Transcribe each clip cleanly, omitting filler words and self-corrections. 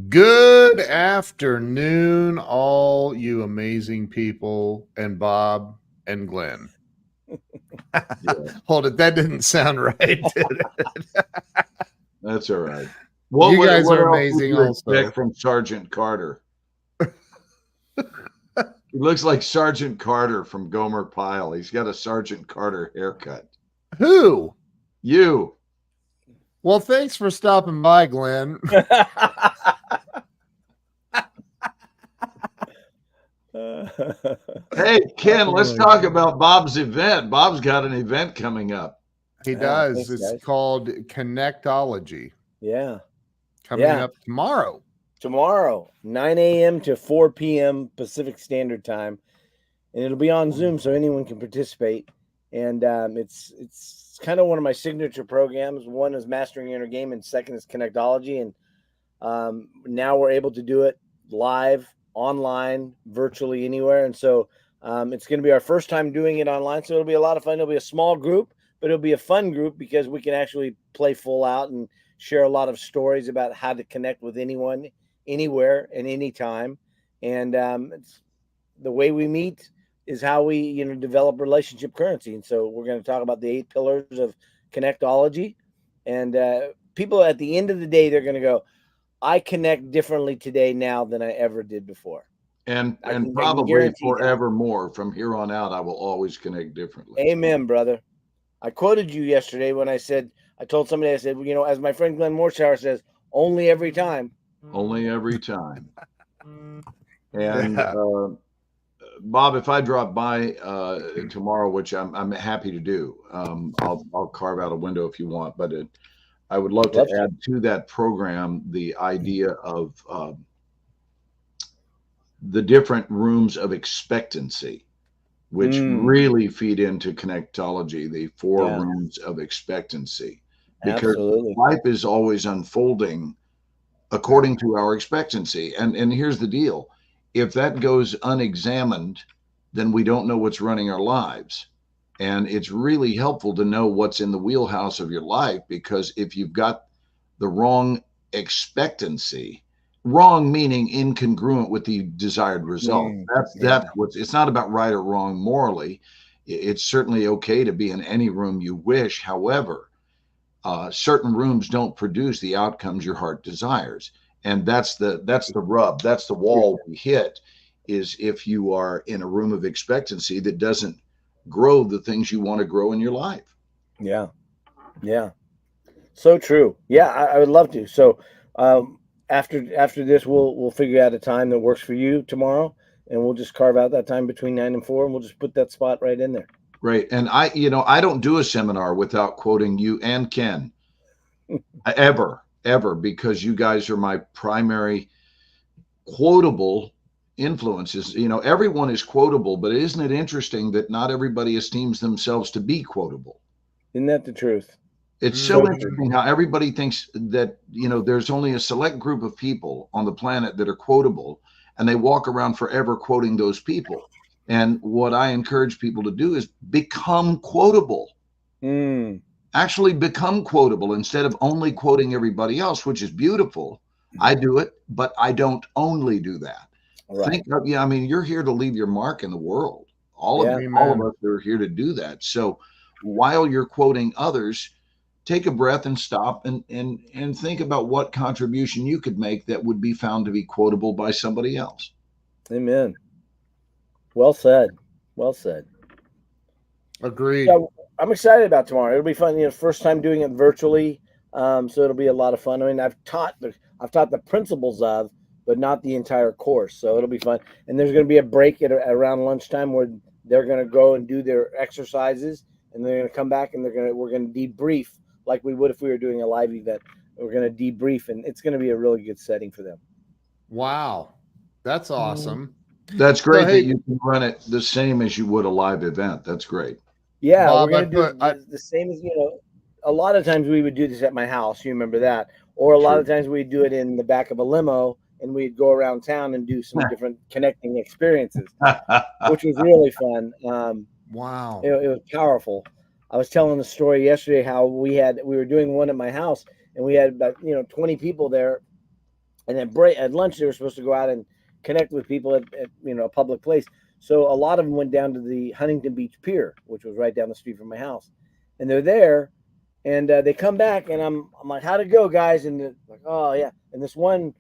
Good afternoon, all you amazing people, and Bob and Glenn. Yeah, Hold it, that didn't sound right, did it? that's all right. You guys What are else would amazing, you expect also. from Sergeant Carter? He looks like Sergeant Carter from Gomer Pyle. He's got a Sergeant Carter haircut. Who? You, Well, thanks for stopping by, Glenn. hey Ken, Oh let's my talk God. about Bob's event. Bob's got an event coming up. He Yeah, does. thanks, It's guys. called Connectology, Yeah, coming yeah. up tomorrow. Tomorrow, 9 a.m. to 4 p.m. Pacific Standard Time, and it'll be on Zoom, so anyone can participate. And it's kind of one of my signature programs. One is Mastering Your Inner Game, and second is Connectology. And now we're able to do it live, online, virtually anywhere. And so it's going to be our first time doing it online. So it'll be a lot of fun. It'll be a small group, but it'll be a fun group because we can actually play full out and share a lot of stories about how to connect with anyone, anywhere, and anytime. And it's the way we meet is how we develop relationship currency. And so we're going to talk about the 8 pillars of connectology. And people at the end of the day, they're going to go, I connect differently today now than I ever did before. And I can probably guarantee that. forevermore. From here on out, I will always connect differently. Amen, brother. I quoted you yesterday when I told somebody, I said, as my friend Glenn Morshower says, only every time. Only every time. And Yeah. Bob, if I drop by tomorrow, which I'm happy to do, I'll carve out a window if you want. But I would love to Love to. add to that program the idea of the different rooms of expectancy, which really feed into connectology, the four Yeah. rooms of expectancy, because Absolutely. life is always unfolding according to our expectancy. And here's the deal: if that goes unexamined, then we don't know what's running our lives. And it's really helpful to know what's in the wheelhouse of your life, because if you've got the wrong expectancy, wrong meaning incongruent with the desired result. That's Yeah. what's, it's not about right or wrong morally. It's certainly okay to be in any room you wish. However, certain rooms don't produce the outcomes your heart desires, and that's the rub. That's the wall we hit. Is if you are in a room of expectancy that doesn't grow the things you want to grow in your life. Yeah. Yeah. So true. Yeah, I would love to. So after this, we'll figure out a time that works for you tomorrow, and we'll just carve out that time between 9 and 4, and we'll just put that spot right in there. Great. And I don't do a seminar without quoting you and Ken ever, because you guys are my primary quotable influences. Everyone is quotable, but isn't it interesting that not everybody esteems themselves to be quotable? Isn't that the truth? It's So so true. interesting how everybody thinks that, there's only a select group of people on the planet that are quotable, and they walk around forever quoting those people. And what I encourage people to do is become quotable. Mm, Actually become quotable instead of only quoting everybody else, which is beautiful. I do it, but I don't only do that. right. Think of, yeah, I mean, you're here to leave your mark in the world. Yeah. All of Amen. us are here to do that. So while you're quoting others, take a breath and stop and think about what contribution you could make that would be found to be quotable by somebody else. Amen. Well said. Well said. Agreed. So I'm excited about tomorrow. It'll be fun. First time doing it virtually, so it'll be a lot of fun. I mean, I've taught the principles of, but not the entire course. So it'll be fun. And there's going to be a break at around lunchtime where they're going to go and do their exercises, and they're going to come back and we're going to debrief like we would if we were doing a live event. We're going to debrief, and it's going to be a really good setting for them. Wow. That's awesome. That's So, great that hey, you can run it the same as you would a live event. That's great. Yeah, we're Bob, I going to do put, it I, the same as a lot of times we would do this at my house. You remember that? Or a lot Sure. of times we'd do it in the back of a limo and we'd go around town and do some different connecting experiences, which was really fun. wow. It was powerful. I was telling the story yesterday how we were doing one at my house and we had about 20 people there, And at lunch, they were supposed to go out and connect with people at a public place. So a lot of them went down to the Huntington Beach Pier, which was right down the street from my house. And they're there, and they come back, and I'm like, how'd it go, guys? And they're like, oh, yeah. And this one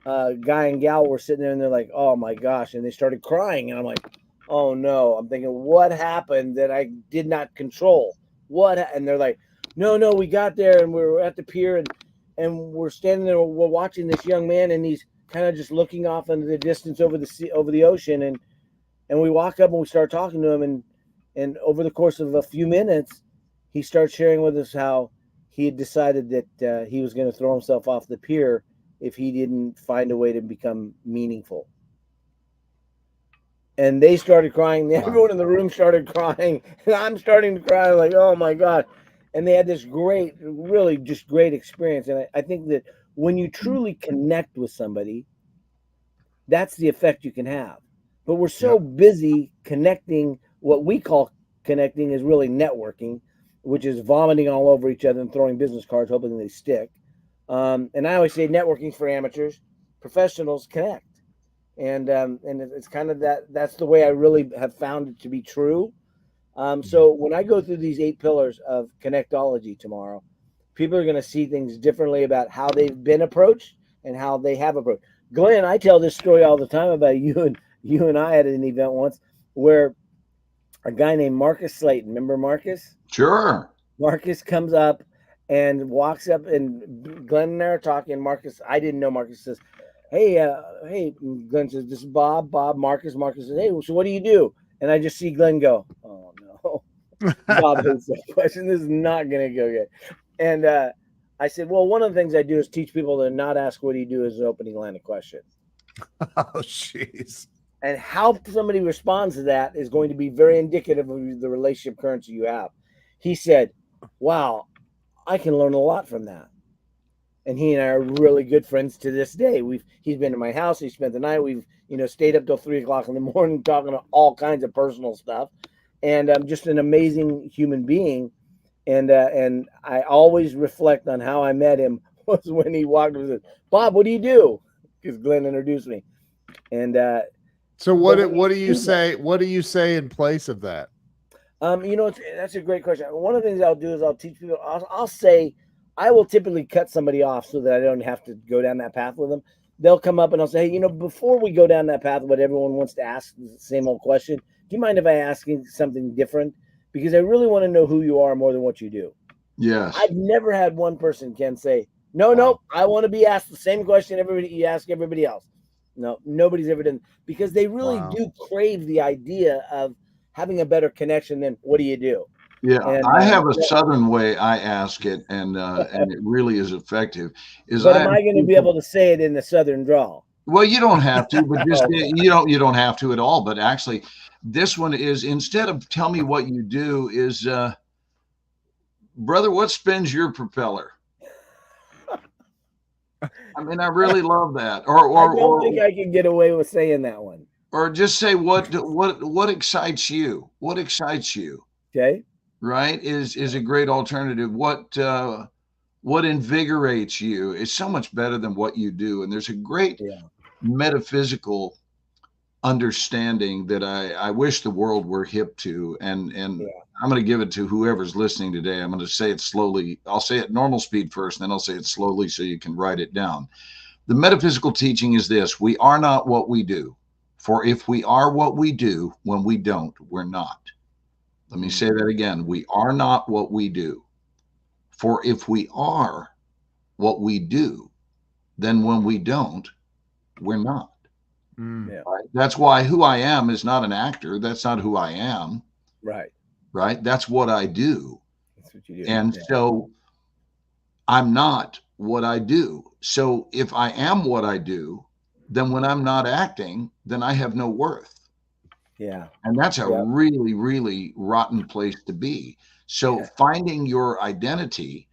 guy and gal were sitting there, and they're like, oh, my gosh. And they started crying, and I'm like, oh, no. I'm thinking, what happened that I did not control? And they're like, no, we got there, and we were at the pier, and we're standing there, we're watching this young man, and he's kind of just looking off into the distance over the sea, over the ocean, and we walk up and we start talking to him, and over the course of a few minutes, he starts sharing with us how he had decided that he was going to throw himself off the pier if he didn't find a way to become meaningful. And they started crying. Everyone in the room started crying, and I'm starting to cry. I'm like, oh my God. And they had this really just great experience. And I think that when you truly connect with somebody, that's the effect you can have. But we're so busy connecting. What we call connecting is really networking, which is vomiting all over each other and throwing business cards, hoping they stick. And I always say networking's for amateurs. Professionals connect. And it's kind of that's the way I really have found it to be true. So when I go through these 8 pillars of Connectolgy tomorrow, people are going to see things differently about how they've been approached and how they have approached. Glenn, I tell this story all the time about you and I at an event once where a guy named Marcus Slayton, remember Marcus? Sure. Marcus comes up and walks up, and Glenn and I are talking. Marcus, I didn't know. Marcus says, hey, Glenn says, this is Bob. Marcus says, hey, so what do you do? And I just see Glenn go, oh, no. Bob hates that question. This is not going to go good. And I said, well, one of the things I do is teach people to not ask what do you do as an opening line of question. Oh, jeez. And how somebody responds to that is going to be very indicative of the relationship currency you have. He said, wow, I can learn a lot from that. And he and I are really good friends to this day. He's been to my house. He spent the night. We've stayed up till 3 o'clock in the morning talking to all kinds of personal stuff. And I'm just an amazing human being. And I always reflect on how I met him was when he walked up and said, Bob, what do you do? Because Glenn introduced me. And so what do you say? What do you say in place of that? That's a great question. One of the things I'll do is I'll teach people. I'll say I will typically cut somebody off so that I don't have to go down that path with them. They'll come up and I'll say, hey, before we go down that path, what everyone wants to ask the same old question. Do you mind if I ask you something different? Because I really want to know who you are more than what you do. Yes. I've never had one person can say, no, I want to be asked the same question you ask everybody else. No, nobody's ever done, because they really do crave the idea of having a better connection than what do you do? Yeah, and I have a Southern way I ask it, and it really is effective. But am I going to be able to say it in the Southern drawl? Well, you don't have to, but just you don't have to at all. But actually, this one is, instead of tell me what you do, is brother, what spins your propeller? I mean, I really love that. I don't think I can get away with saying that one. Or just say what excites you? What excites you? Okay. Right, is a great alternative. What invigorates you is so much better than what you do. And there's a great metaphysical understanding that I wish the world were hip to. And I'm going to give it to whoever's listening today. I'm going to say it slowly. I'll say it normal speed first, and then I'll say it slowly so you can write it down. The metaphysical teaching is this: we are not what we do. For if we are what we do, when we don't, we're not. Let me say that again. We are not what we do. For if we are what we do, then when we don't, we're not. Right? That's why who I am is not an actor. That's not who I am. Right. That's what I do. That's what you do. And so I'm not what I do. So if I am what I do, then when I'm not acting, then I have no worth. Yeah. And that's a really, really rotten place to be. So finding your identity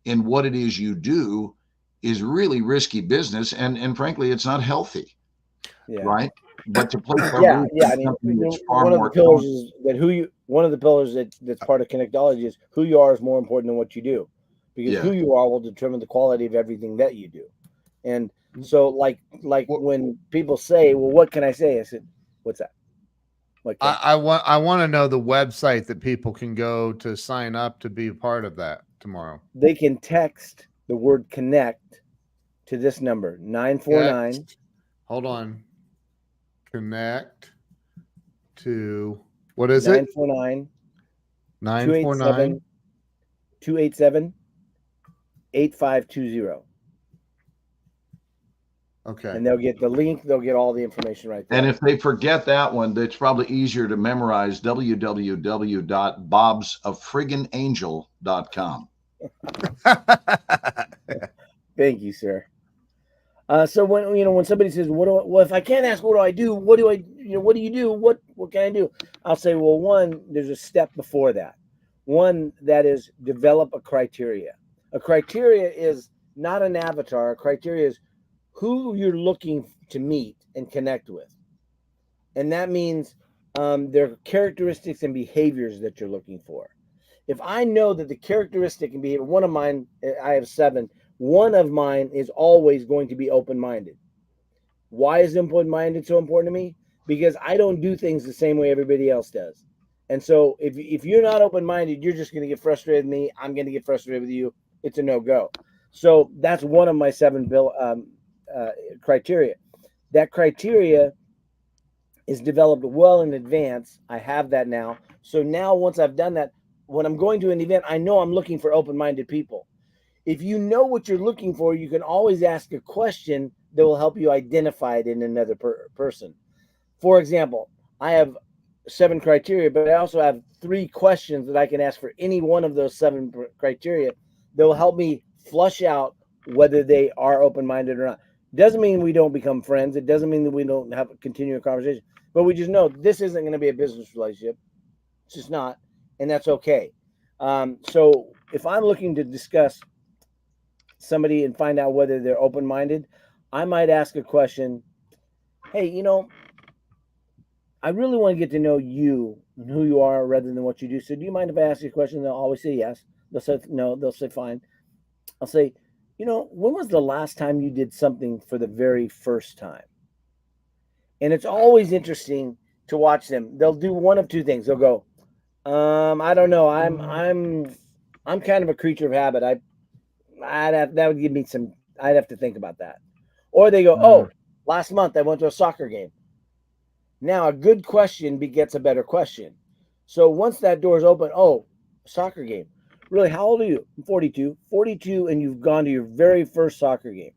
in what it is you do is really risky business. And frankly, it's not healthy. Right. But to play I mean, one of the pillars is that one of the pillars that's part of Connectology is who you are is more important than what you do, because who you are will determine the quality of everything that you do. And So like when people say, well, what can I say? I said, what's that? What can I want to know the website that people can go to sign up to be a part of that tomorrow. they can text the word connect to this number 949. Connect. Hold on. Connect to what is it? 949 949 287 8520. Okay. And they'll get the link, they'll get all the information right there. And if they forget that one, it's probably easier to memorize www.bobsafrigginangel.com. Thank you, sir. So when somebody says, well, if I can't ask, what do I do? What do I, what do you do? What can I do? I'll say, well, one, there's a step before that. One, that is develop a criteria. A criteria is not an avatar. A criteria is who you're looking to meet and connect with. And that means there are characteristics and behaviors that you're looking for. If I know that the characteristic and behavior, one of mine, I have 7, one of mine is always going to be open-minded. Why is open-minded so important to me? Because I don't do things the same way everybody else does. And so if you're not open-minded, you're just going to get frustrated with me. I'm going to get frustrated with you. It's a no-go. So that's one of my 7 criteria. That criteria is developed well in advance. I have that now. So now once I've done that, when I'm going to an event, I know I'm looking for open-minded people. If you know what you're looking for, you can always ask a question that will help you identify it in another person. For example, I have 7 criteria, but I also have 3 questions that I can ask for any one of those 7 criteria that will help me flush out whether they are open-minded or not. Doesn't mean we don't become friends. It doesn't mean that we don't have a continuing conversation, but we just know this isn't going to be a business relationship. It's just not, and that's okay. So if I'm looking to discuss somebody and find out whether they're open-minded, I might ask a question. Hey, I really want to get to know you and who you are rather than what you do. So do you mind if I ask you a question? They'll always say yes. They'll say no. They'll say fine. I'll say, when was the last time you did something for the very first time? And it's always interesting to watch them. They'll do one of 2 things. They'll go, I don't know. I'm kind of a creature of habit. That would give me some. I'd have to think about that. Or they go, oh, last month I went to a soccer game. Now a good question begets a better question. So once that door is open, oh, soccer game. Really, how old are you? I'm 42. 42, and you've gone to your very first soccer game.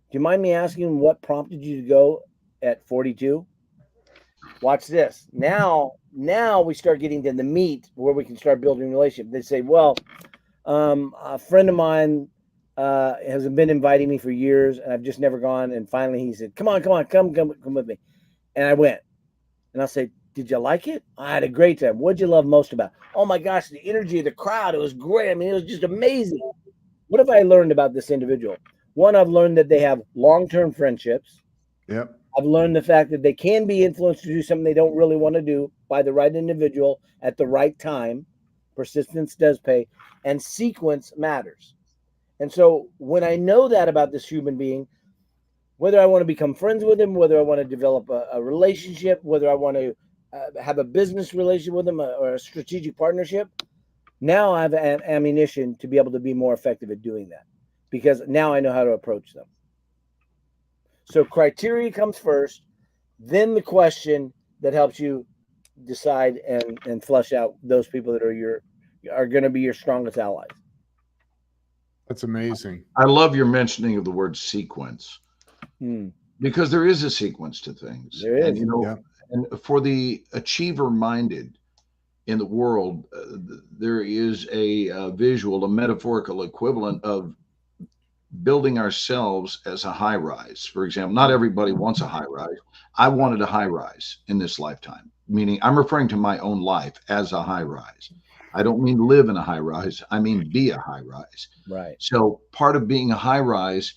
Do you mind me asking what prompted you to go at 42? Watch this. Now we start getting to the meat where we can start building a relationship. They say, well, a friend of mine has been inviting me for years, and I've just never gone. And finally, he said, "Come on, come with me." And I went. And I'll say, "Did you like it?" "I had a great time." "What'd you love most about it?" "Oh my gosh, the energy of the crowd. It was great. I mean, it was just amazing." What have I learned about this individual? One, I've learned that they have long-term friendships. Yep. I've learned the fact that they can be influenced to do something they don't really want to do by the right individual at the right time. Persistence does pay, and sequence matters. And so when I know that about this human being, whether I want to become friends with him, whether I want to develop a relationship, whether I want to have a business relationship with him or a strategic partnership, now I have ammunition to be able to be more effective at doing that because now I know how to approach them. So criteria comes first, then the question that helps you decide and flush out those people that are going to be your strongest allies. That's amazing. I love your mentioning of the word sequence because there is a sequence to things. There is. And, and for the achiever-minded in the world, there is a visual, a metaphorical equivalent of building ourselves as a high rise. For example, not everybody wants a high rise. I wanted a high rise in this lifetime, meaning I'm referring to my own life as a high rise. I don't mean live in a high rise. I mean be a high rise. Right. So part of being a high rise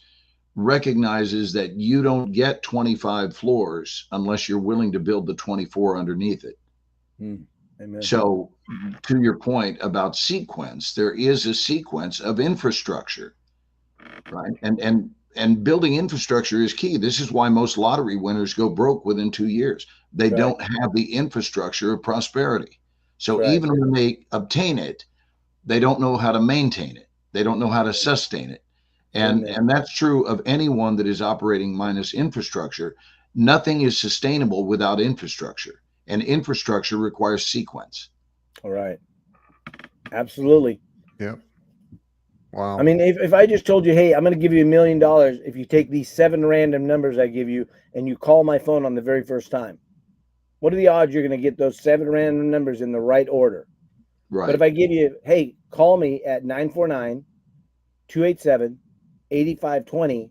recognizes that you don't get 25 floors unless you're willing to build the 24 underneath it. Amen. So to your point about sequence, there is a sequence of infrastructure. Right. And and building infrastructure is key. This is why most lottery winners go broke within 2 years. They Right. don't have the infrastructure of prosperity. So Right. even when they obtain it, they don't know how to maintain it. They don't know how to sustain it. And Amen. and that's true of anyone that is operating minus infrastructure. Nothing is sustainable without infrastructure. And infrastructure requires sequence. All right. Absolutely. Yep. Wow. I mean, if I just told you, hey, I'm going to give you $1 million if you take these 7 random numbers I give you and you call my phone on the very first time, what are the odds you're going to get those 7 random numbers in the right order? Right. But if I give you, hey, call me at 949-287-8520,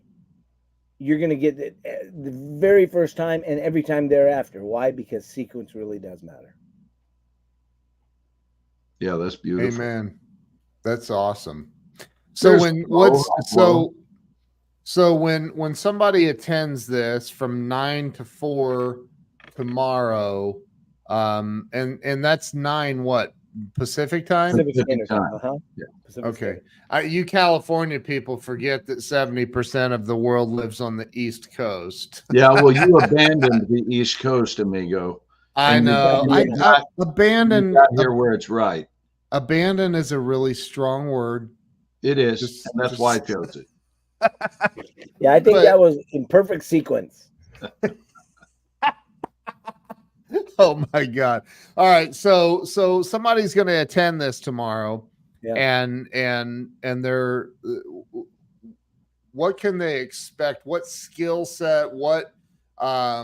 you're going to get it the very first time and every time thereafter. Why? Because sequence really does matter. Yeah, that's beautiful. Amen. That's awesome. So There's when flow, so when somebody attends this from 9 to 4 tomorrow, and that's 9 what? Pacific time? Pacific Standard Time. Yeah. Pacific Okay. Standard. You California people forget that 70% of the world lives on the East Coast. Yeah, well, you abandoned the East Coast, amigo. I And you know. got- I abandon You got here where it's right. abandon is a really strong word. It is, Just- and that's why I chose it. Yeah, I think But- that was in perfect sequence. Oh my God. All right. So somebody's going to attend this tomorrow. Yeah. And they're what can they expect? What skill set? I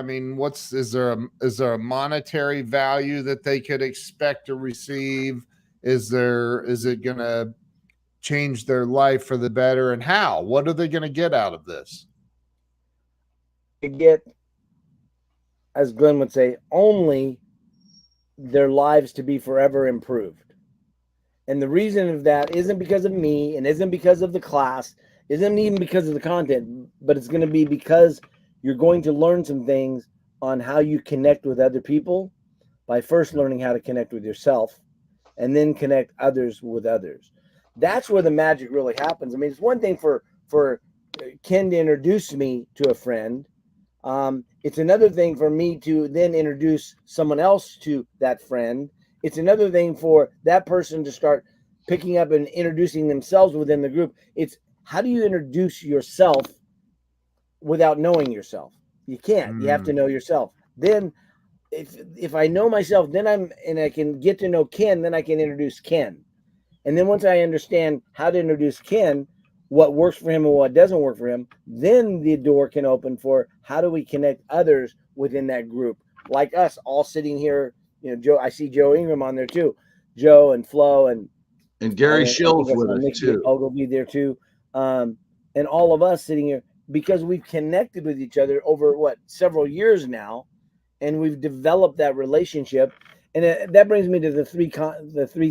mean, is there a monetary value that they could expect to receive? Is it going to change their life for the better, and how? What are they going to get out of this? To get, as Glenn would say, only their lives to be forever improved. And the reason of that isn't because of me and isn't because of the class, isn't even because of the content, but it's going to be because you're going to learn some things on how you connect with other people by first learning how to connect with yourself and then connect others with others. That's where the magic really happens. I mean, it's one thing for Ken to introduce me to a friend. It's another thing for me to then introduce someone else to that friend. It's another thing for that person to start picking up and introducing themselves within the group. It's how do you introduce yourself without knowing yourself? You can't. You have to know yourself. Then if I know myself, then I can get to know Ken, then I can introduce Ken. And then once I understand how to introduce Ken, what works for him and what doesn't work for him, then the door can open for how do we connect others within that group, like us all sitting here. You know, Joe. I see Joe Ingram on there too. Joe and Flo and Gary Shill's with us too. I'll be there too. And all of us sitting here because we've connected with each other over several years now, and we've developed that relationship. And that brings me to the three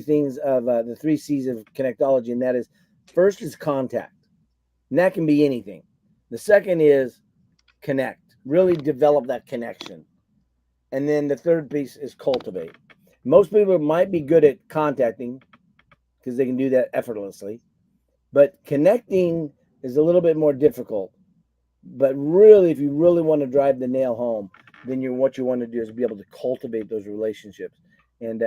things of the 3 C's of Connectolgy, and that is, first is contact, and that can be anything. The second is connect, really develop that connection. And then the third piece is cultivate. Most people might be good at contacting because they can do that effortlessly, but connecting is a little bit more difficult. But really, if you really want to drive the nail home, then what you want to do is be able to cultivate those relationships. And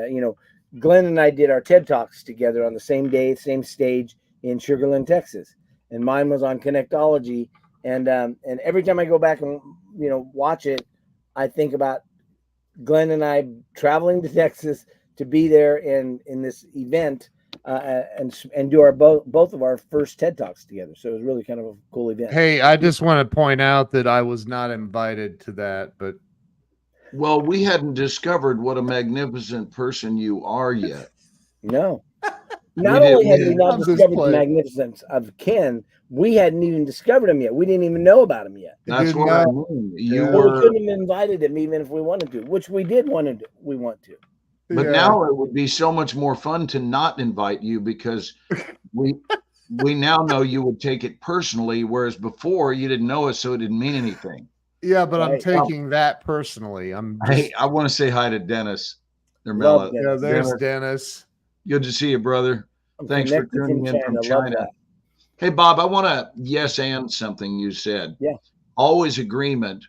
Glenn and I did our TED Talks together on the same day, same stage in Sugar Land, Texas, and mine was on Connectology. And every time I go back and watch it, I think about Glenn and I traveling to Texas to be there in this event and do both of our first TED Talks together. So it was really kind of a cool event. Hey, I just want to point out that I was not invited to that, but well, we hadn't discovered what a magnificent person you are yet. No. Not only had we not discovered the magnificence of Ken, we hadn't even discovered him yet. We didn't even know about him yet. That's what I mean. We couldn't have invited him even if we wanted to, which we did want to. We want to. But now it would be so much more fun to not invite you because we now know you would take it personally, whereas before you didn't know us, so it didn't mean anything. Yeah, but I'm taking that personally. Hey, I want to say hi to Dennis. There's Dennis. Good to see you, brother. Thanks for tuning in from China. Hey, Bob, I want to yes and something you said. Yeah. Always agreement,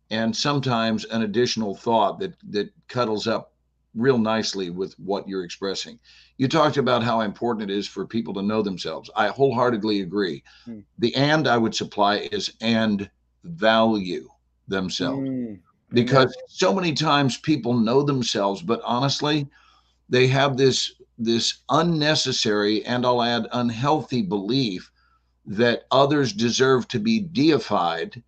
and sometimes an additional thought that cuddles up real nicely with what you're expressing. You talked about how important it is for people to know themselves. I wholeheartedly agree. Hmm. The and I would supply is and value themselves, Amen. because so many times people know themselves, but honestly, they have this unnecessary, and I'll add unhealthy, belief that others deserve to be deified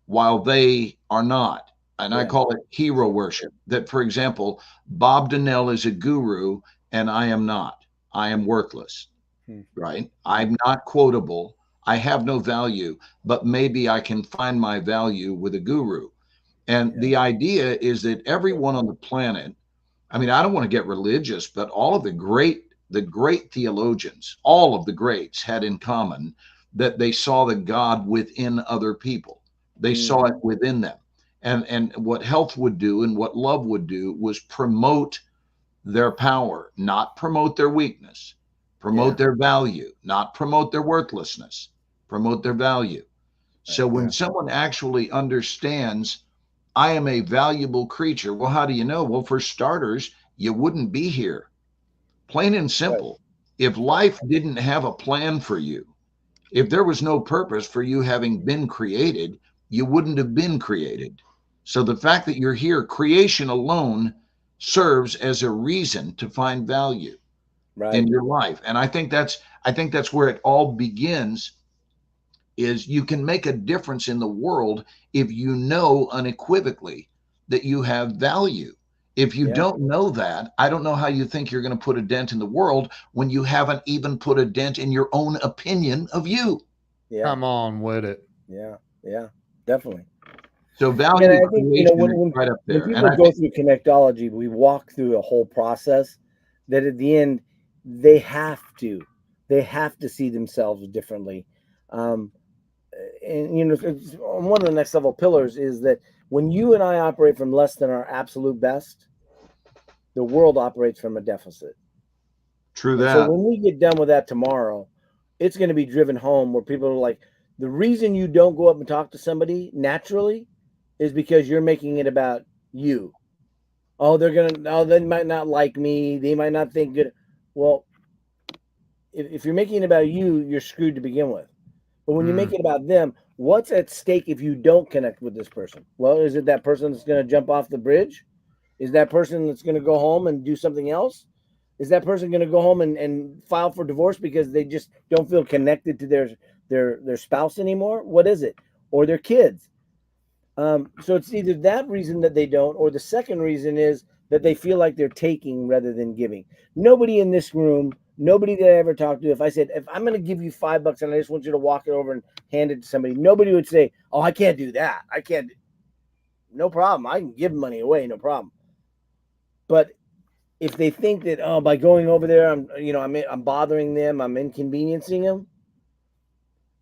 while they are not. And I Yeah. call it hero worship. That, for example, Bob Donnell is a guru and I am not. I am worthless, Hmm. right? I'm not quotable. I have no value, but maybe I can find my value with a guru. And Yeah. the idea is that everyone on the planet, I mean, I don't want to get religious, but all of the great theologians, all of the greats had in common that they saw the God within other people. They saw it within them. And what health would do and what love would do was promote their power, not promote their weakness, promote their value, not promote their worthlessness, promote their value. So when someone actually understands, I am a valuable creature. Well, how do you know? Well, for starters, you wouldn't be here. Plain and simple. If life didn't have a plan for you, if there was no purpose for you having been created, you wouldn't have been created. So the fact that you're here, creation alone serves as a reason to find value in your life. And I think that's where it all begins, is you can make a difference in the world if you know unequivocally that you have value. If you don't know that, I don't know how you think you're going to put a dent in the world when you haven't even put a dent in your own opinion of you. Yeah. Come on with it. Yeah. Yeah. Definitely. So And value I think, creation is when right up when there. And people I go think through Connectology, we walk through a whole process that at the end they have to see themselves differently. Um, and it's one of the next level pillars is that when you and I operate from less than our absolute best, the world operates from a deficit. true And so that. when we get done with that tomorrow, it's going to be driven home where people are like, the reason you don't go up and talk to somebody naturally is because you're making it about you. Oh, they might not like me. They might not think good. Well, if you're making it about you, you're screwed to begin with. But when you make it about them, what's at stake if you don't connect with this person? Well, is it that person that's going to jump off the bridge? Is that person that's going to go home and do something else? Is that person going to go home and file for divorce because they just don't feel connected to their spouse anymore? What is it? Or their kids? So it's either that reason that they don't, or the second reason is that they feel like they're taking rather than giving. Nobody in this room, nobody that I ever talked to, if I said, if I'm going to give you $5 and I just want you to walk it over and hand it to somebody, nobody would say, oh, I can't do that. I can't. No problem. I can give money away. No problem. But if they think that, oh, by going over there, I'm bothering them, I'm inconveniencing them,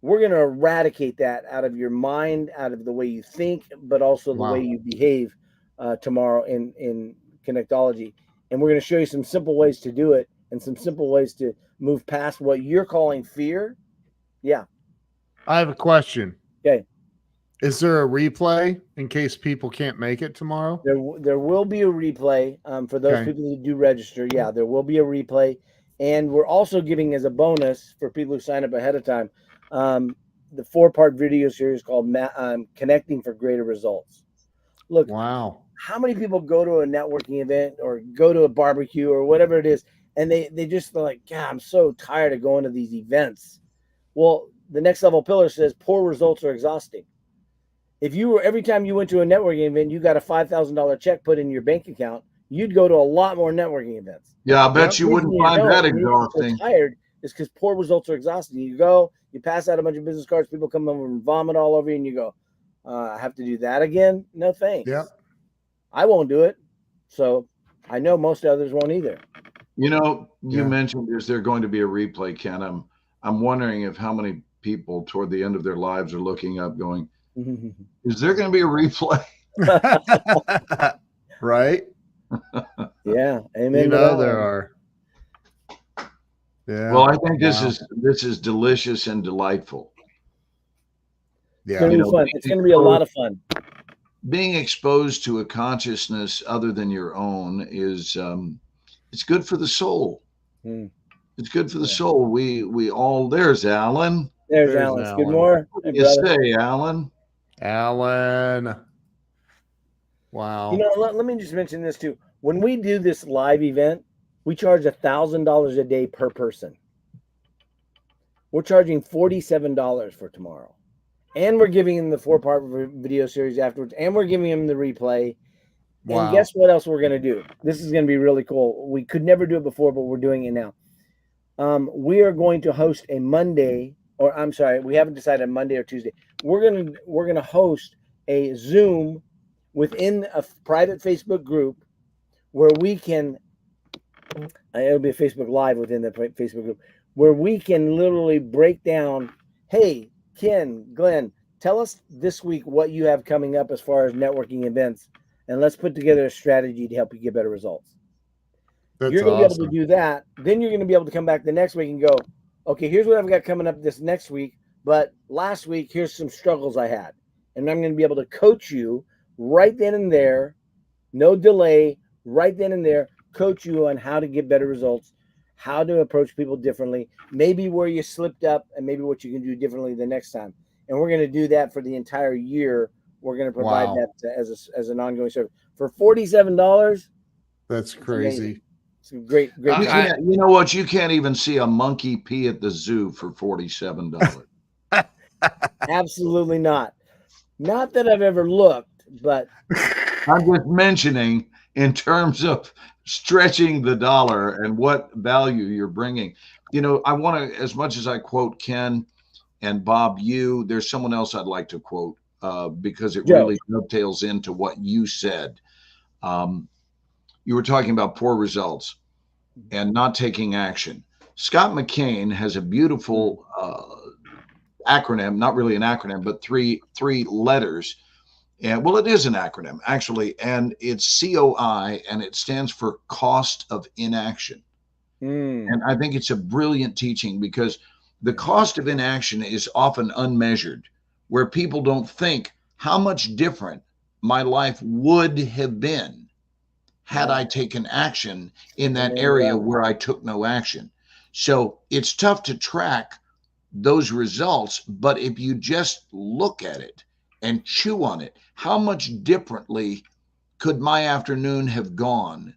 we're going to eradicate that out of your mind, out of the way you think, but also the way you behave tomorrow in Connectology. And we're going to show you some simple ways to do it and some simple ways to move past what you're calling fear. Yeah. I have a question. Okay. Is there a replay in case people can't make it tomorrow? There will be a replay for those people who do register. Yeah, there will be a replay. And we're also giving as a bonus for people who sign up ahead of time the 4-part video series called Connecting for Greater Results. Look, how many people go to a networking event or go to a barbecue or whatever it is, and they just like, God, I'm so tired of going to these events. Well, the next level pillar says poor results are exhausting. If you were every time you went to a networking event, you got a $5,000 check put in your bank account, you'd go to a lot more networking events. Yeah, I bet you wouldn't find that exhausting. Tired is because poor results are exhausting. You go, you pass out a bunch of business cards, people come over and vomit all over you, and you go, I have to do that again? No thanks. Yep. I won't do it. So I know most others won't either. You mentioned, is there going to be a replay, Ken? I'm wondering if how many people toward the end of their lives are looking up going, is there going to be a replay? Right? Yeah. Amen. There are. Yeah. Well, I think Wow. this is delicious and delightful. It's Yeah. going to be fun. It's going to be a lot of fun. Being exposed to a consciousness other than your own is it's good for the soul. Hmm. It's good for the soul. We all there's Alan. There's Alan. Good Alan. morning. What Hey, do you brother. say, Alan? Alan. Wow. You know, let me just mention this too. When we do this live event, we charge $1,000 a day per person. We're charging $47 for tomorrow. And we're giving him the 4-part video series afterwards. And we're giving him the replay. Wow. And guess what else we're going to do? This is going to be really cool. We could never do it before, but we're doing it now. We are going to host a Monday, or I'm sorry, we haven't decided Monday or Tuesday. We're gonna host a Zoom within a private Facebook group where we can. It'll be a Facebook Live within the Facebook group where we can literally break down. Hey, Ken, Glenn, tell us this week what you have coming up as far as networking events, and let's put together a strategy to help you get better results. That's You're going to be awesome. able to do that. Then you're going to be able to come back the next week and go, okay, here's what I've got coming up this next week. But last week, here's some struggles I had. And I'm going to be able to coach you right then and there, no delay, right then and there, coach you on how to get better results, how to approach people differently, maybe where you slipped up and maybe what you can do differently the next time. And we're going to do that for the entire year. We're going to provide Wow. that as an ongoing service. For $47, That's crazy. it's a great. You know what? You can't even see a monkey pee at the zoo for $47. Absolutely not. Not that I've ever looked, but I'm just mentioning in terms of stretching the dollar and what value you're bringing. You know, I want to, as much as I quote Ken and Bob, there's someone else I'd like to quote because it really dovetails into what you said. You were talking about poor results and not taking action. Scott McCain has a beautiful acronym, not really an acronym, but three letters. And well, it is an acronym actually, and it's COI, and it stands for cost of inaction. And I think it's a brilliant teaching because the cost of inaction is often unmeasured, where people don't think how much different my life would have been had I taken action in that area where I took no action. So it's tough to track those results, but if you just look at it and chew on it, how much differently could my afternoon have gone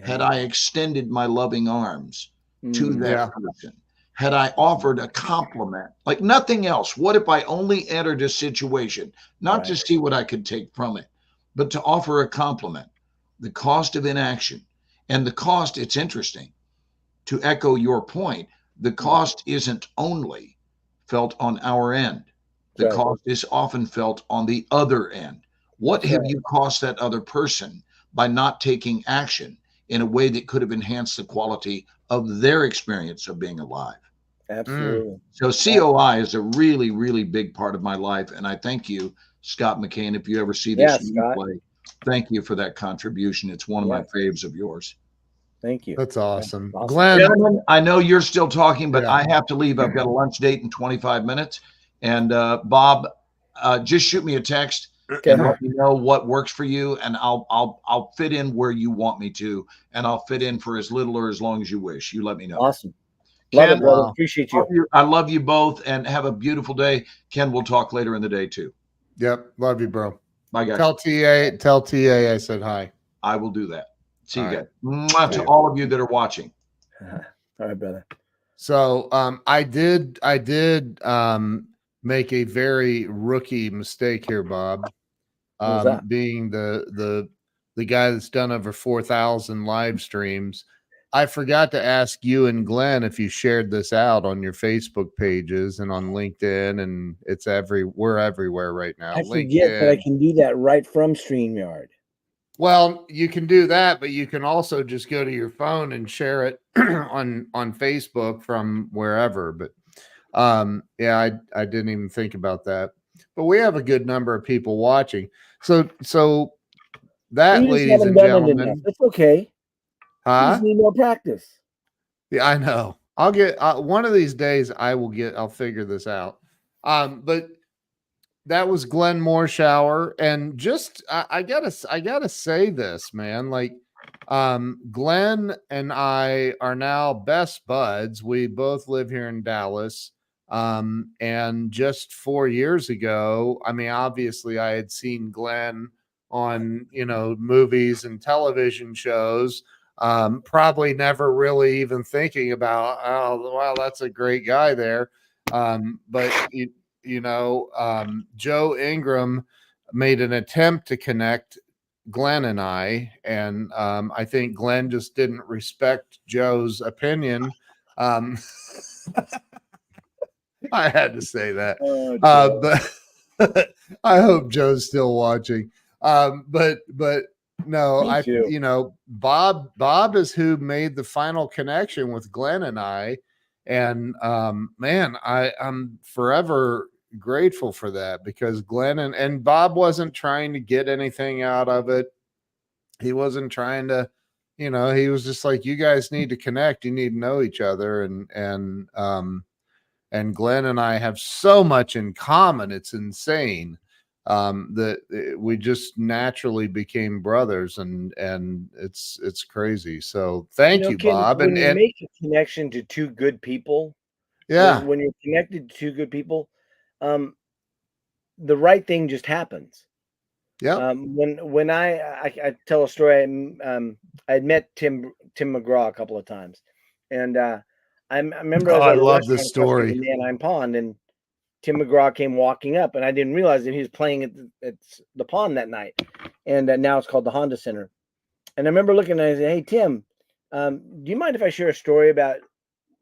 had I extended my loving arms to that person? Had I offered a compliment, like nothing else? What if I only entered a situation, not to see what I could take from it, but to offer a compliment? The cost of inaction. And the cost, it's interesting, to echo your point, the cost isn't only felt on our end. The cost is often felt on the other end. What have you cost that other person by not taking action in a way that could have enhanced the quality of their experience of being alive? Absolutely. So COI is a really, really big part of my life. And I thank you, Scott McCain. If you ever see this replay, thank you for that contribution. It's one of my faves of yours. Thank you. That's awesome. Awesome. Glenn, Gentlemen, I know you're still talking, but I have to leave. I've got a lunch date in 25 minutes. And Bob, just shoot me a text and let me know what works for you, and I'll fit in where you want me to, and I'll fit in for as little or as long as you wish. You let me know. Awesome. Ken, Love it, brother. Appreciate you. I love you both, and have a beautiful day. Ken, we'll talk later in the day too. Yep. Love you, bro. Bye, guys. Tell TA I said hi. I will do that. See you All guys. Mwah, to all of you that are watching. All right, brother. So I did make a very rookie mistake here, Bob. Being the guy that's done over 4,000 live streams. I forgot to ask you and Glenn if you shared this out on your Facebook pages and on LinkedIn, and we're everywhere right now. I forget that I can do that right from StreamYard. Well, you can do that, but you can also just go to your phone and share it on Facebook from wherever. But I didn't even think about that. But we have a good number of people watching. So that, ladies and gentlemen, it's okay. Huh? You just need more practice. Yeah, I know. I'll get one of these days. I'll figure this out. But that was Glenn Morshower, and just I gotta say this, man. Like, Glenn and I are now best buds. We both live here in Dallas. And just 4 years ago, I mean, obviously, I had seen Glenn on movies and television shows. Probably never really even thinking about, oh, wow, that's a great guy there. But Joe Ingram made an attempt to connect Glenn and I, and I think Glenn just didn't respect Joe's opinion. I had to say that, but I hope Joe's still watching. But no, Bob is who made the final connection with Glenn and I. And man, I'm forever grateful for that, because Glenn and Bob wasn't trying to get anything out of it. He wasn't trying to, he was just like, you guys need to connect. You need to know each other. And Glenn and I have so much in common. It's insane. That we just naturally became brothers, and it's crazy. So thank you, Ken, Bob. when you And make a connection to two good people, yeah, when you're connected to two good people, the right thing just happens. yeah. When I tell a story, I had met Tim McGraw a couple of times, and I remember Oh, I was I at a love this restaurant across story. from the Manheim Pond, and Tim McGraw came walking up, and I didn't realize that he was playing at the pond that night, and now it's called the Honda Center. And I remember looking at it and I said, "Hey Tim, do you mind if I share a story about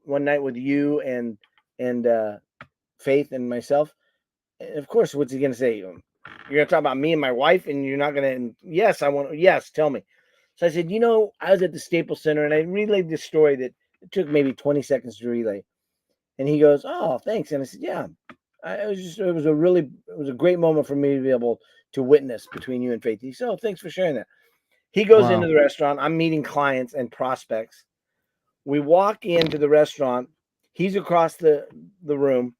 one night with you and Faith and myself?" And of course, what's he going to say? You're going to talk about me and my wife, and you're not going to. Yes, I want. Yes, tell me. So I said, I was at the Staples Center, and I relayed this story that it took maybe 20 seconds to relay. And he goes, "Oh, thanks." And I said, "Yeah, it was a great moment for me to be able to witness between you and Faith." He said, "Oh, thanks for sharing that." He goes into Wow. the restaurant. I'm meeting clients and prospects. We walk into the restaurant. He's across the room,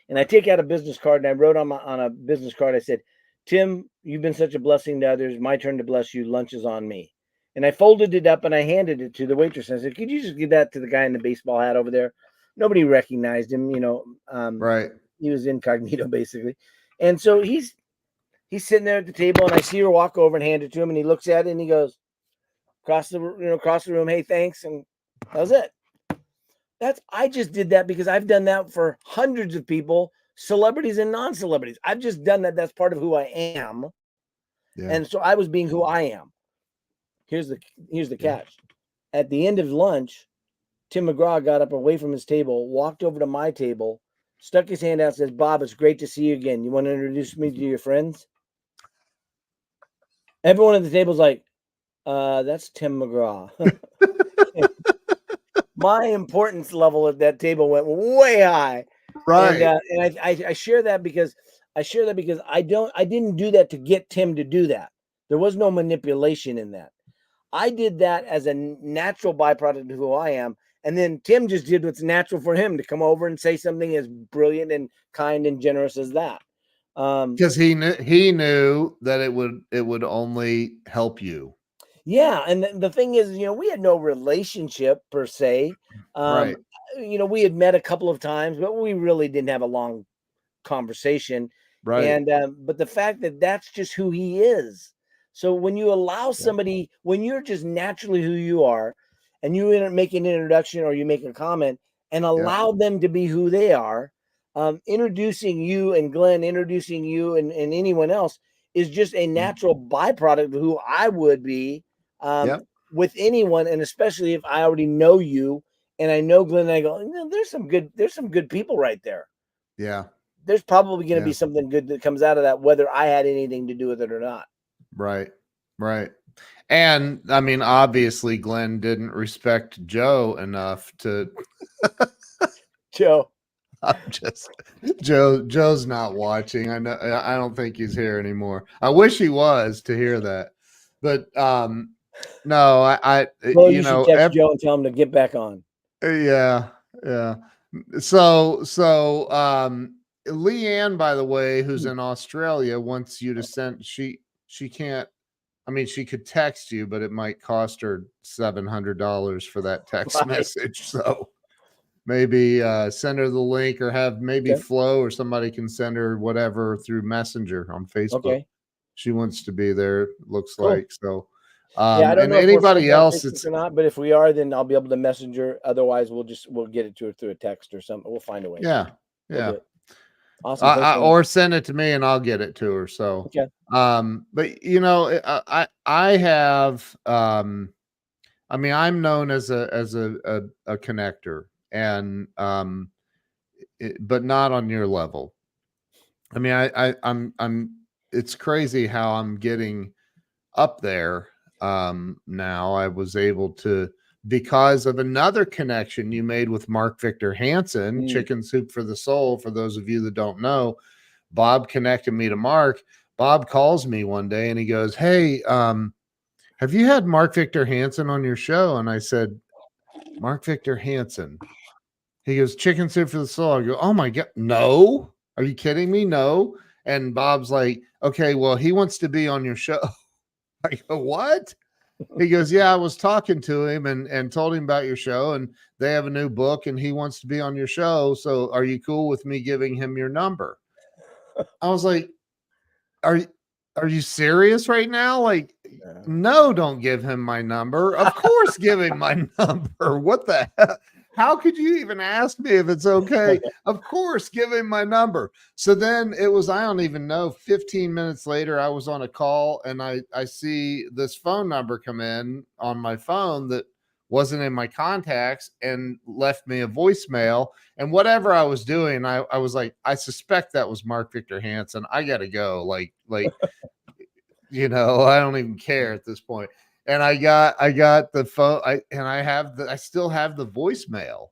and I take out a business card, and I wrote on a business card, I said, "Tim, you've been such a blessing to others. My turn to bless you. Lunch is on me." And I folded it up and I handed it to the waitress. I said, "Could you just give that to the guy in the baseball hat over there?" Nobody recognized him, Right. he was incognito basically. And so he's sitting there at the table, and I see her walk over and hand it to him, and he looks at it and he goes across the room, "Hey, thanks." And that was it. I just did that because I've done that for hundreds of people, celebrities and non-celebrities. I've just done that. That's part of who I am. Yeah. And so I was being who I am. Here's the catch. At the end of lunch, Tim McGraw got up away from his table, walked over to my table, stuck his hand out, and says, "Bob, it's great to see you again. You want to introduce me to your friends?" Everyone at the table's like, that's Tim McGraw. My importance level at that table went way high. Right. And I share that because I didn't do that to get Tim to do that. There was no manipulation in that. I did that as a natural byproduct of who I am. And then Tim just did what's natural for him, to come over and say something as brilliant and kind and generous as that. Because he knew that it would only help you. Yeah, and the thing is, we had no relationship per se. Right. We had met a couple of times, but we really didn't have a long conversation. Right. And but the fact that that's just who he is. So when you allow somebody, when you're just naturally who you are, and you make an introduction or you make a comment and allow them to be who they are, introducing you and Glenn, introducing you and anyone else is just a natural byproduct of who I would be with anyone, and especially if I already know you and I know Glenn, and I go, there's some good people right there. Yeah. There's probably going to be something good that comes out of that, whether I had anything to do with it or not. Right. Right. And I mean, obviously Glenn didn't respect Joe enough to Joe. Joe's not watching. I know. I don't think he's here anymore. I wish he was to hear that. But no, Well, you should text Joe and tell him to get back on. Yeah, yeah. So Leanne, by the way, who's in Australia, wants you to send. She can't. I mean, she could text you, but it might cost her $700 for that text Right. message. So maybe send her the link, or have maybe Okay. Flo or somebody can send her whatever through Messenger on Facebook. Okay. She wants to be there. Looks Cool. like so. Yeah, I don't And know if we're anybody friends on else, Facebook it's or not, but if we are, then I'll be able to messenger. Otherwise, we'll get it to her through a text or something. We'll find a way. yeah, We'll yeah. do it. Awesome. Thanks, man. Or send it to me and I'll get it to her. So, Okay. but you know, I have, I mean, I'm known as a connector, and but not on your level. I mean, I'm. It's crazy how I'm getting up there. Now I was able to, because of another connection you made with Mark Victor Hansen, Chicken Soup for the Soul. For those of you that don't know, Bob connected me to Mark. Bob calls me one day and he goes, "Hey, have you had Mark Victor Hansen on your show?" And I said, "Mark Victor Hansen." He goes, "Chicken Soup for the Soul." I go, "Oh my God, no. Are you kidding me? No." And Bob's like, "Okay, well, he wants to be on your show." I go, "What?" He goes, "Yeah, I was talking to him and told him about your show, and they have a new book and he wants to be on your show. So are you cool with me giving him your number?" I was like, Are you serious right now? Like, no, don't give him my number. Of course, give him my number. What the hell? How could you even ask me if it's okay? Of course, give him my number. So then it was, I don't even know, 15 minutes later, I was on a call and I see this phone number come in on my phone that wasn't in my contacts and left me a voicemail. And whatever I was doing, I was like, I suspect that was Mark Victor Hansen. I gotta go. Like, you know, I don't even care at this point. And I got the phone. I still have the voicemail.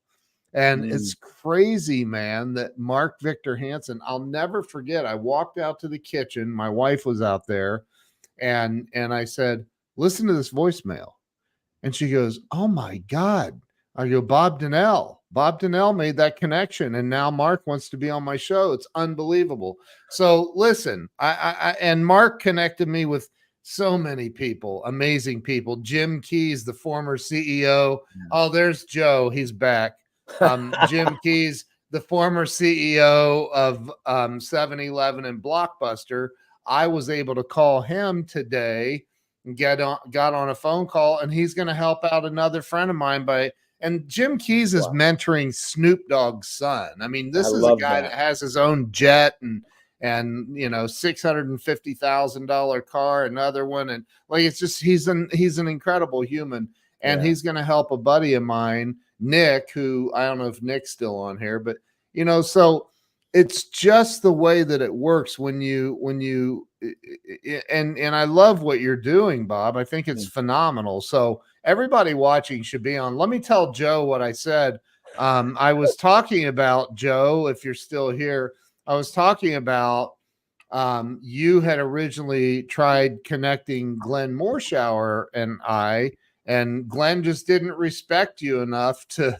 And it's crazy, man, that Mark Victor Hansen, I'll never forget. I walked out to the kitchen. My wife was out there, and I said, "Listen to this voicemail." And she goes, "Oh my God." I go, Bob Donnell. Bob Donnell made that connection. And now Mark wants to be on my show. It's unbelievable. So listen, and Mark connected me with so many people, amazing people. Jim Keys, the former CEO. Oh, there's Joe. He's back. Jim Keys, the former CEO of 7-Eleven and Blockbuster. I was able to call him today and got on a phone call, and he's going to help out another friend of mine and Jim Keys is mentoring Snoop Dogg's son. I mean, this is a guy that has his own jet and you know, $650,000 car, another one, and like, it's just, he's an incredible human, and he's going to help a buddy of mine, Nick, who I don't know if Nick's still on here, but you know, so it's just the way that it works when you and I love what you're doing, Bob. I think it's phenomenal. So everybody watching should be on. Let me tell Joe what I said. I was talking about, Joe, if you're still here, I was talking about you had originally tried connecting Glenn Morshower and Glenn just didn't respect you enough to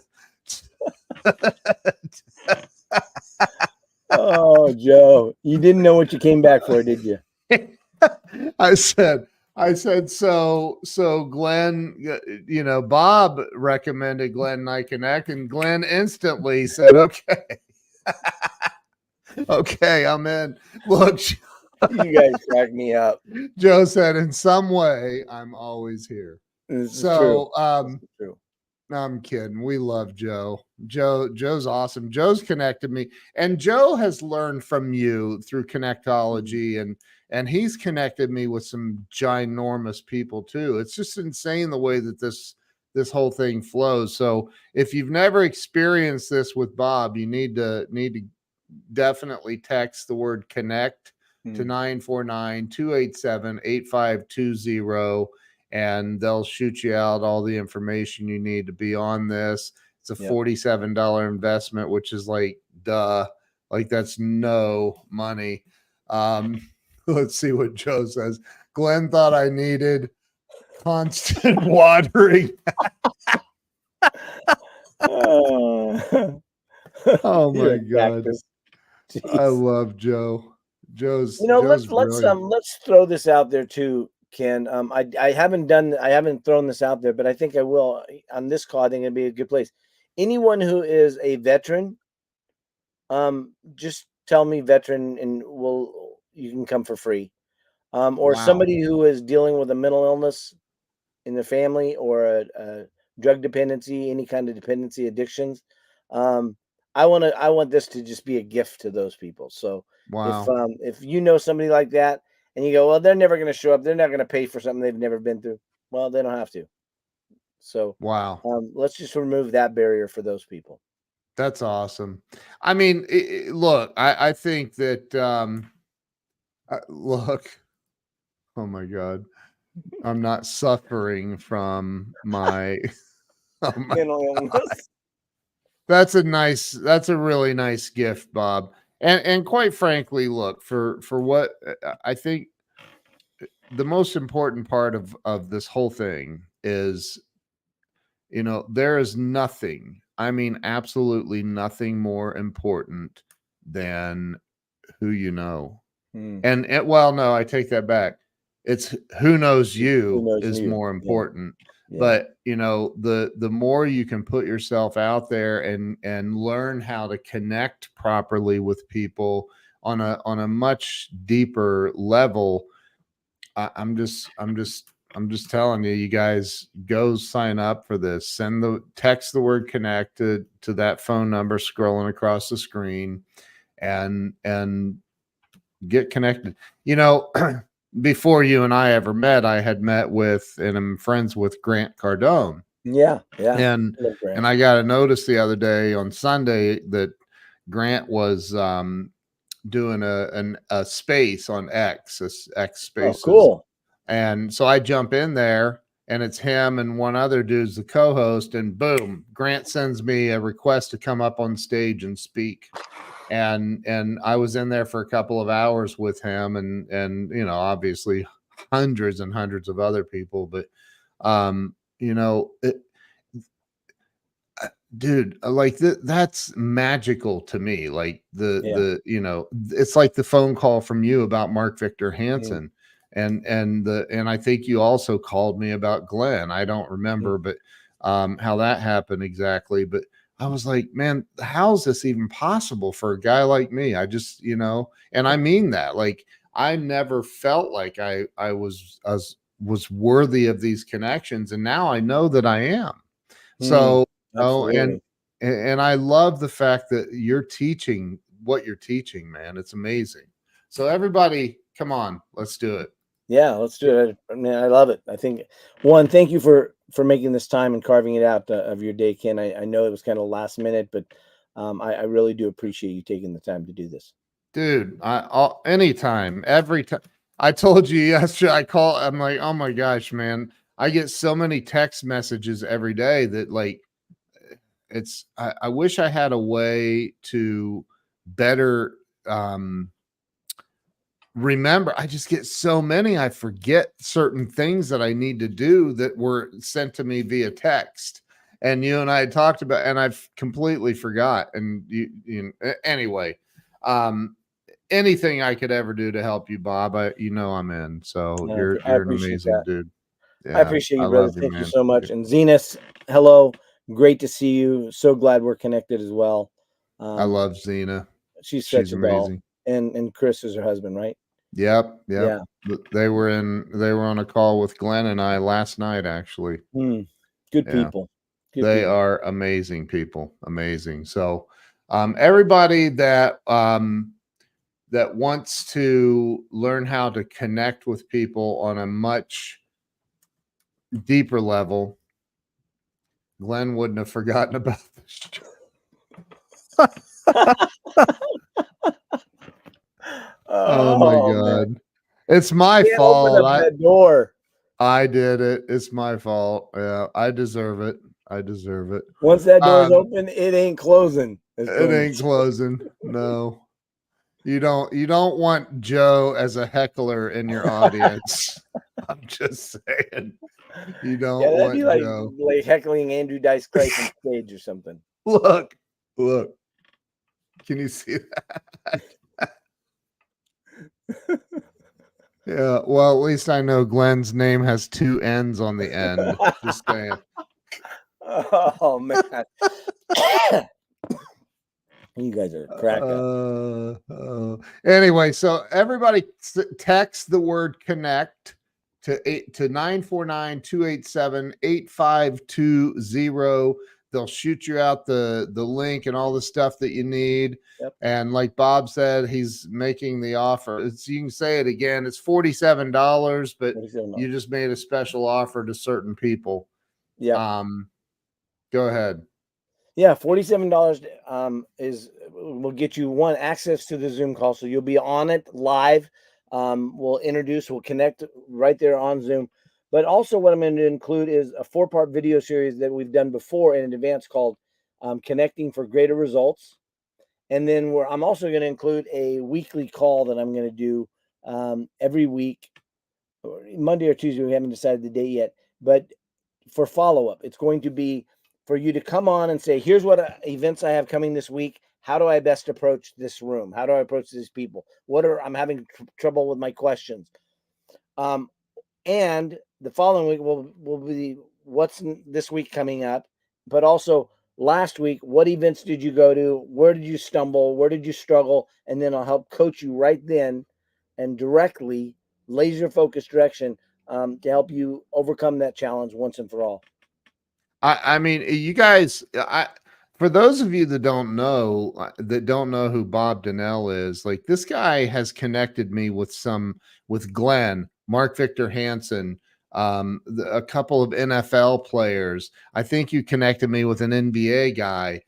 Oh, Joe, you didn't know what you came back for, did you? I said, so Glenn, you know, Bob recommended Glenn and I connect, and Glenn instantly said, "Okay." Okay, I'm in. Look, You guys crack me up. Joe said, "In some way, I'm always here." This is true. This is true. I'm kidding. We love Joe. Joe's awesome. Joe's connected me, and Joe has learned from you through Connectolgy, and he's connected me with some ginormous people too. It's just insane the way that this whole thing flows. So if you've never experienced this with Bob, you need to definitely text the word connect to 949-287-8520, and they'll shoot you out all the information you need to be on this. It's a $47 investment, which is like, duh, like that's no money. Let's see what Joe says. Glenn thought I needed constant watering. Oh You're my a God. cactus. I Jeez. love Joe. You know, Joe's let's brilliant. let's throw this out there too, Ken. I haven't thrown this out there, but I think I will on this call. I think it'd be a good place. Anyone who is a veteran, just tell me veteran, and you can come for free. Or Wow. somebody who is dealing with a mental illness in the family or a drug dependency, any kind of dependency addictions. Um, I want this to just be a gift to those people. So Wow. if you know somebody like that and you go, well, they're never going to show up, they're not going to pay for something they've never been through. Well, they don't have to. So Wow. let's just remove that barrier for those people. That's awesome. I mean, look, I think that, look, oh my God, I'm not suffering from my, oh my, Mental illness. that's a really nice gift, Bob. And quite frankly, look, for what I think the most important part of this whole thing is, there is nothing, I mean, absolutely nothing more important than who you know. Hmm. And well, no, I take that back. It's who knows Who you knows is you? more Yeah. important. Yeah. But the more you can put yourself out there and learn how to connect properly with people on a much deeper level, I'm just telling you, you guys go sign up for this. Text the word connect to that phone number scrolling across the screen and get connected. Before you and I ever met, I had met with and I'm friends with Grant Cardone. Yeah. And Love Grant. I got a notice the other day on Sunday that Grant was doing a space on X Oh, Spaces. cool. And so I jump in there and it's him and one other dude's the co-host, and boom, Grant sends me a request to come up on stage and speak. And I was in there for a couple of hours with him and obviously hundreds and hundreds of other people, but dude, like that's magical to me. Like it's like the phone call from you about Mark Victor Hansen. And I think you also called me about Glenn. I don't remember, but how that happened exactly. But I was like, man, how's this even possible for a guy like me? I just, and I mean that. Like, I never felt like I was worthy of these connections, and now I know that I am. So, Absolutely. and I love the fact that you're teaching what you're teaching, man. It's amazing. So everybody, come on, let's do it. Yeah, let's do it. I mean, I love it. I think one, thank you for making this time and carving it out of your day, Ken. I know it was kind of last minute, but I really do appreciate you taking the time to do this. Dude, anytime, every time. I told you yesterday, I'm like, oh my gosh, man. I get so many text messages every day that like I wish I had a way to better remember. I just get so many, I forget certain things that I need to do that were sent to me via text. And you and I had talked about, and I've completely forgot. And anyway, anything I could ever do to help you, Bob, I'm in. So you're I an appreciate amazing that. dude. I Yeah, appreciate I you, brother. love you, Thank you man. so much. And Zenas, hello. Great to see you. So glad we're connected as well. I love Xena. She's She's such a doll. amazing. And Chris is her husband, right? Yep. Yeah. They were on a call with Glenn and I last night, actually. Good Yeah. people. They are amazing people. Amazing. So everybody that that wants to learn how to connect with people on a much deeper level, Glenn wouldn't have forgotten about this. Oh my God. Man. It's my Can't fault. open up that door. I did it. It's my fault. Yeah, I deserve it. I deserve it. Once that door's open, it ain't closing. It ain't closing. No. You don't want Joe as a heckler in your audience. I'm just saying. You don't Yeah, that'd want be like Joe. heckling Andrew Dice Clay from stage or something. Look. Can you see that? Yeah. Well, at least I know Glenn's name has two N's on the end. Just saying. Oh man. You guys are crack up. Anyway, so everybody text the word connect to 949-287-8520. They'll shoot you out the link and all the stuff that you need. Yep. And like Bob said, he's making the offer. You can say it again. It's $47, but you just made a special offer to certain people. Yeah. Go ahead. Yeah, $47 will get you access to the Zoom call, so you'll be on it live. We'll connect right there on Zoom. But also, what I'm going to include is a 4-part video series that we've done before in advance called "Connecting for Greater Results." And then I'm also going to include a weekly call that I'm going to do every week, Monday or Tuesday. We haven't decided the date yet, but for follow-up, it's going to be for you to come on and say, here's what events I have coming this week. How do I best approach this room? How do I approach these people? I'm having trouble with my questions. And the following week will be what's this week coming up, but also last week, what events did you go to? Where did you stumble? Where did you struggle? And then I'll help coach you right then and directly, laser focused direction to help you overcome that challenge once and for all. I mean, you guys, for those of you that don't know who Bob Donnell is, like this guy has connected me with Glenn, Mark Victor Hansen, a couple of NFL players. I think you connected me with an NBA guy.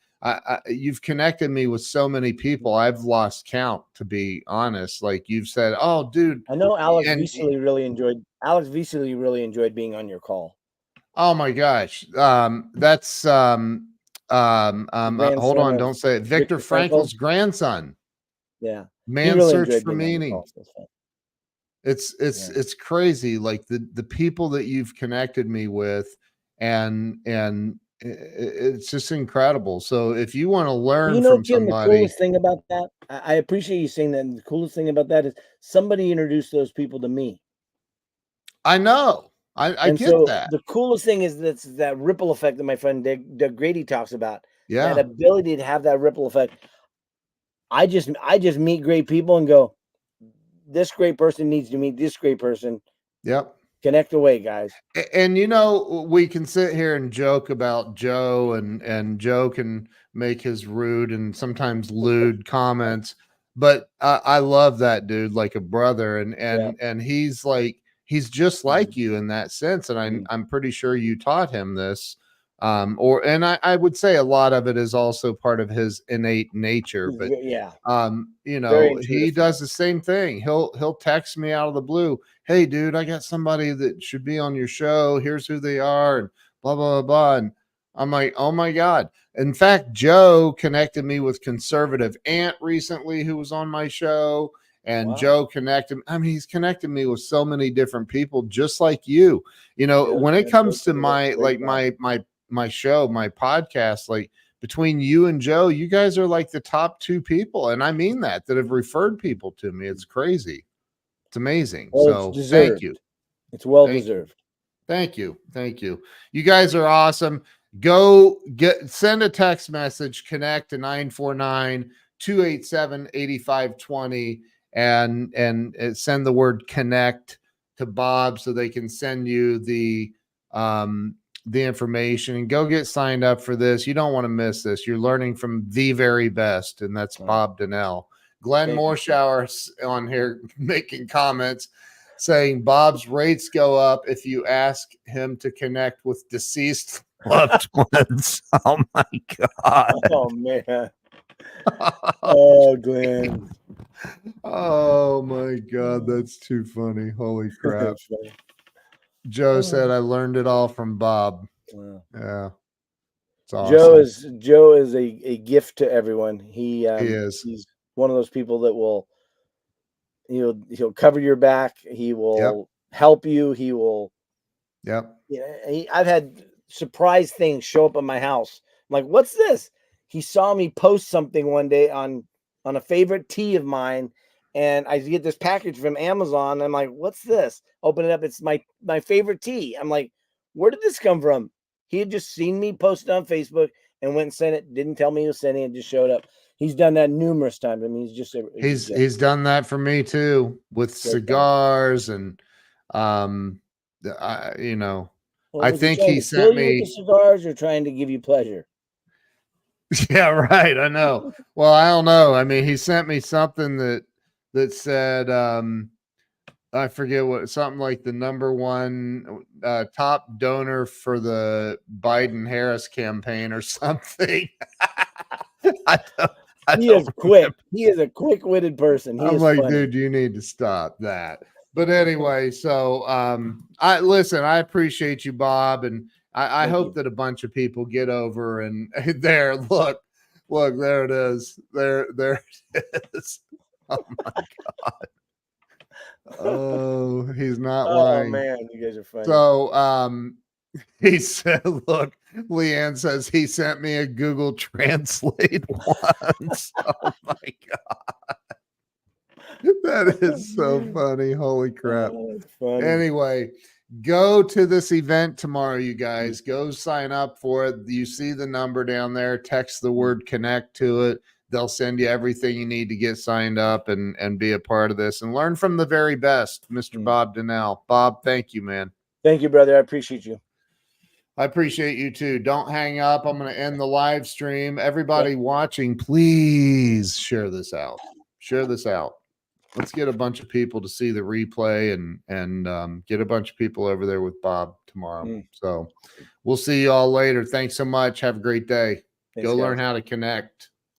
You've connected me with so many people. I've lost count, to be honest. Like you've said, oh, dude. I know Alex Vesely really enjoyed being on your call. Oh my gosh. That's hold on, don't say it. Viktor Frankl's grandson. Yeah. Man's Search for Meaning. It's crazy. Like the people that you've connected me with and it's just incredible. So if you want to learn from Kim, somebody, the coolest thing about that, I appreciate you saying that. And the coolest thing about that is somebody introduced those people to me. I know. I get that. The coolest thing is that ripple effect that my friend Doug Grady talks about. Yeah. That ability to have that ripple effect. I just meet great people and go, this great person needs to meet this great person. Yep. Connect away, guys. And we can sit here and joke about Joe, and Joe can make his rude and sometimes lewd comments, but I love that dude like a brother, and he's just like you in that sense, and I'm pretty sure you taught him this, I would say a lot of it is also part of his innate nature, but he does the same thing. He'll text me out of the blue, hey dude, I got somebody that should be on your show, here's who they are, and blah blah blah. And I'm like, oh my god. In fact, Joe connected me with Conservative Ant recently, who was on my show, and Joe connected, he's connected me with so many different people just like you. When it comes to my show, my podcast, like between you and Joe, you guys are like the top 2 people, and I mean that have referred people to me. It's crazy. It's amazing. Well, so thank you. It's well deserved. Thank you. You guys are awesome. Go send a text message, connect to 949-287-8520 and send the word connect to Bob so they can send you the information, and go get signed up for this. You don't want to miss this. You're learning from the very best, and that's Bob Donnell. Glenn Morshower on here making comments saying Bob's rates go up if you ask him to connect with deceased loved ones. Oh my god. Oh man. Oh, Glenn. Oh my god, that's too funny. Holy crap. Joe said I learned it all from Bob. Wow. Yeah. It's awesome. Joe is a gift to everyone. He is. He's one of those people that he'll cover your back. He will help you. He will. Yep. I've had surprise things show up at my house. I'm like, what's this? He saw me post something one day on a favorite tea of mine, and I get this package from Amazon. I'm like, what's this? Open it up. It's my favorite tea. I'm like, where did this come from? He had just seen me post it on Facebook and went and sent it. Didn't tell me he was sending it. Just showed up. He's done that numerous times. I mean, he's done that for me too with cigars and you know. Well, I think he sent me with the cigars or trying to give you pleasure. Yeah, right. I know. Well, I don't know. I mean, he sent me something that said I forget what, something like the #1 top donor for the Biden Harris campaign or something. He is quick. He is a quick-witted person. I'm like, funny. Dude, you need to stop that. But anyway, so I appreciate you, Bob, and I hope that a bunch of people get over and there. Look, there it is. There it is. Oh my God. Oh, he's not lying. Oh man, you guys are funny. So he said, look, Leanne says he sent me a Google Translate once. Oh my God. That is so funny. Holy crap. Funny. Anyway, go to this event tomorrow, you guys. Go sign up for it. You see the number down there. Text the word connect to it. They'll send you everything you need to get signed up and be a part of this and learn from the very best, Mr. Bob Donnell. Bob, thank you, man. Thank you, brother. I appreciate you. I appreciate you too. Don't hang up. I'm going to end the live stream. Everybody watching, please share this out. Share this out. Let's get a bunch of people to see the replay and get a bunch of people over there with Bob tomorrow. So we'll see you all later. Thanks so much. Have a great day. Go learn how to connect.